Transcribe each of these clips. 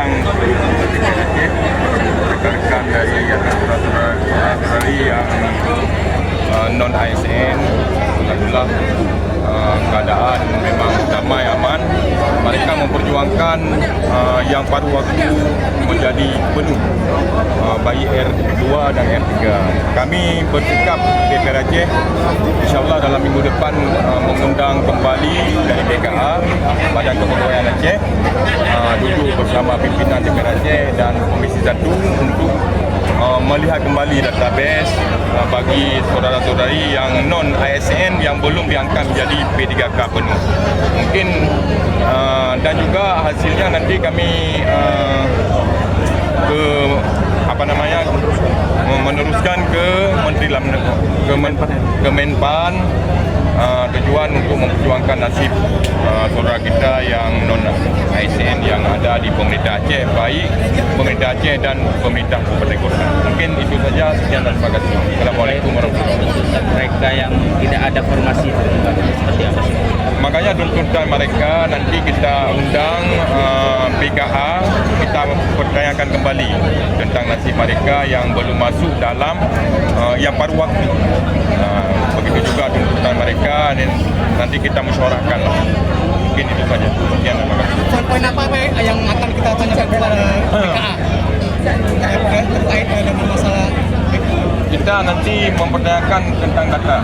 mengundang rekan-rekan dari saudara-saudari yang non ASN. Alhamdulillah keadaan memang damai aman. Mereka memperjuangkan yang pada waktu menjadi penuh bayi R2 dan R3. Kami bersikap DPR Aceh insyaAllah dalam minggu depan mengundang kembali dari BKA Badan Kepegawaian Aceh duduk bersama pimpinan DPR Aceh dan Komisi 1 untuk melihat kembali database bagi saudara-saudari yang non ASN yang belum diangkat menjadi P3K penuh. Mungkin dan juga hasilnya nanti kami meneruskan ke Menteri Dalam Negeri, ke Menpan, tujuan untuk memperjuangkan nasib saudara kita yang non ASN yang ada di pemerintah Aceh, baik pemerintah Aceh dan pemerintah Kabupaten Kota. Mungkin itu saja, sekian dan terima kasih. Assalamualaikum warahmatullahi wabarakatuh. Mereka yang tidak ada formasi seperti apa sih? Makanya tuntutan mereka nanti kita undang BKA, kita pertanyakan kembali tentang nasib mereka yang belum masuk dalam yang paruh waktu. Begitu juga tuntutan mereka, dan nanti kita musyawarahkan. Mungkin itu saja. Sekian, terima kasih. Poin apa yang akan kita tanyakan kepada BKA terkait dengan masalah kita nanti mempertanyakan tentang data.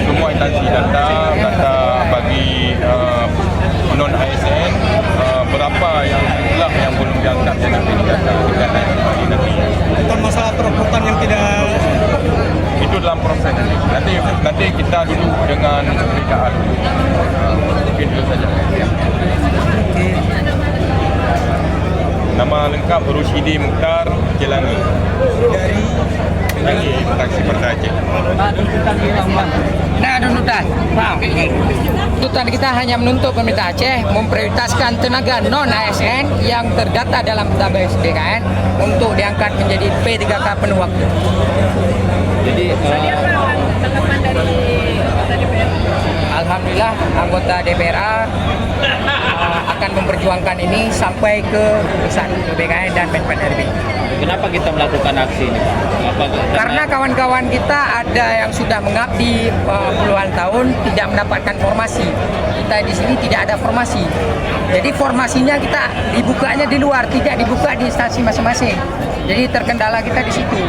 Semua instansi data bagi non ASN, berapa yang jumlah yang belum diangkat dengan data kita nanti. bukan masalah perekrutan yang tidak Itu dalam proses nanti kita duduk dengan BKA. Mungkin itu saja. Nama lengkap Rusyidi Mukhtar Jelangi dari Taksi Perda Aceh. Nah, tuntutan. Tuntutan kita hanya menuntut pemerintah Aceh memprioritaskan tenaga non ASN yang terdata dalam database BKN untuk diangkat menjadi P3K penuh waktu. Jadi tanggapan dari anggota DPR? Alhamdulillah anggota DPRA akan memperjuangkan ini sampai ke pusat ke BKN dan Menpan RB. kenapa kita melakukan aksi ini, Pak? Karena kawan-kawan kita ada yang sudah mengabdi puluhan tahun tidak mendapatkan formasi. Kita di sini tidak ada formasi. Jadi formasinya kita dibukanya di luar, tidak dibuka di instansi masing-masing. Jadi terkendala kita di situ.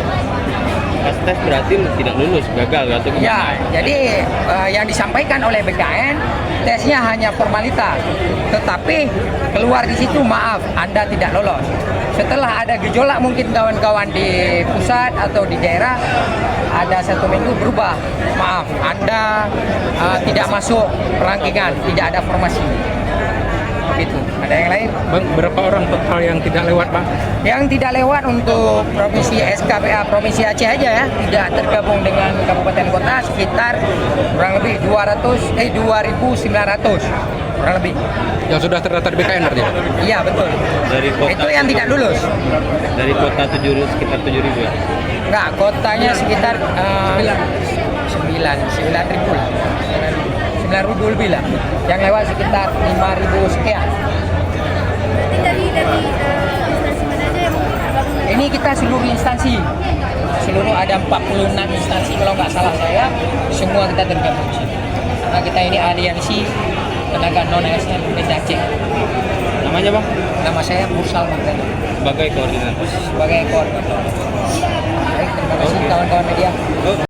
Pas tes berarti tidak lulus, gagal atau gimana? Ya, jadi yang disampaikan oleh BKN tesnya hanya formalitas, tetapi keluar di situ maaf, Anda tidak lolos. Setelah ada gejolak mungkin kawan-kawan di pusat atau di daerah, ada 1 minggu berubah, maaf, Anda tidak masuk rankingan, tidak ada formasi. Begitu. Ada yang lain? Berapa orang total yang tidak lewat, Pak? Yang tidak lewat untuk provinsi SKPA Provinsi Aceh aja ya, tidak tergabung dengan kabupaten kota sekitar kurang lebih 2.900 kurang lebih. Yang sudah terdaftar di BKN berarti? Iya betul. Dari kota Itu yang tidak lulus. Dari kota sekitar 7.000 ya? Enggak, kotanya sekitar 9.000 lah. 9.000 lebih lah. Yang lewat sekitar 5.000 sekian. Dari instansi mana aja yang bergabung? Ini kita seluruh instansi. Seluruh ada 46 instansi kalau nggak salah saya, semua kita tergabung di sini. Karena kita ini aliansi tenaga non ASN Provinsi Aceh. Namanya, Bang? Nama saya Mursal Magdalena Sebagai koordinator. sebagai koordinator. Baik, terima kasih kawan-kawan media.